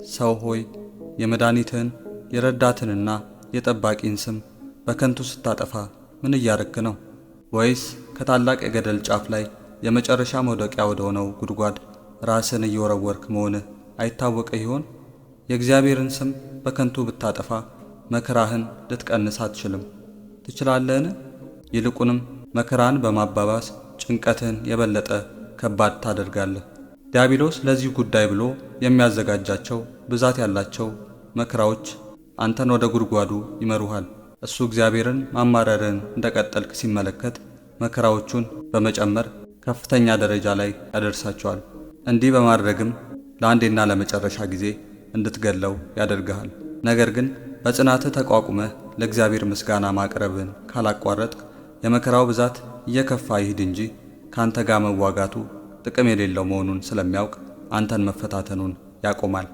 ሰው ሆይ የመድኃኒትህን የረዳትንና የጠባቂን ስም በከንቱ ስታጠፋ ምን እያረክ ነው? ወይስ ከታላቅ የገደል ጫፍ ላይ የመጨረሻ መውደቂያ ወደ ሆነው ጉድጓድ ራስን እየወረወርክ መሆንህ አይታወቅህ ይሆን? የእግዚአብሔርን ስም በከንቱ ብታጠፋ መከራህን ልትቀንስ አትችልም። ትችላለህን? ይልቁንም መከራን በማባባስ ጭንቀትህን የበለጠ ከባድ ታደርጋለህ። ዲያብሎስ ለዚህ ጉዳይ ብሎ የሚያዘጋጃቸው ብዛት ያላቸው መከራዎች አንተን ወደ ጉድጓዱ ይመሩሃል። እሱ እግዚአብሔርን ማማረርን እንደቀጠልክ ሲመለከት መከራዎቹን በመጨመር ከፍተኛ ደረጃ ላይ ያደርሳቸዋል። እንዲህ በማድረግም ለአንዴና ለመጨረሻ ጊዜ እንድትገለው ያደርግሃል። ነገር ግን በጽናትህ ተቋቁመህ ለእግዚአብሔር ምስጋና ማቅረብን ካላቋረጥክ የመከራው ብዛት እየከፋ ይሂድ እንጂ ካንተ ጋር መዋጋቱ ጥቅም የሌለው መሆኑን ስለሚያውቅ አንተን መፈታተኑን ያቆማል።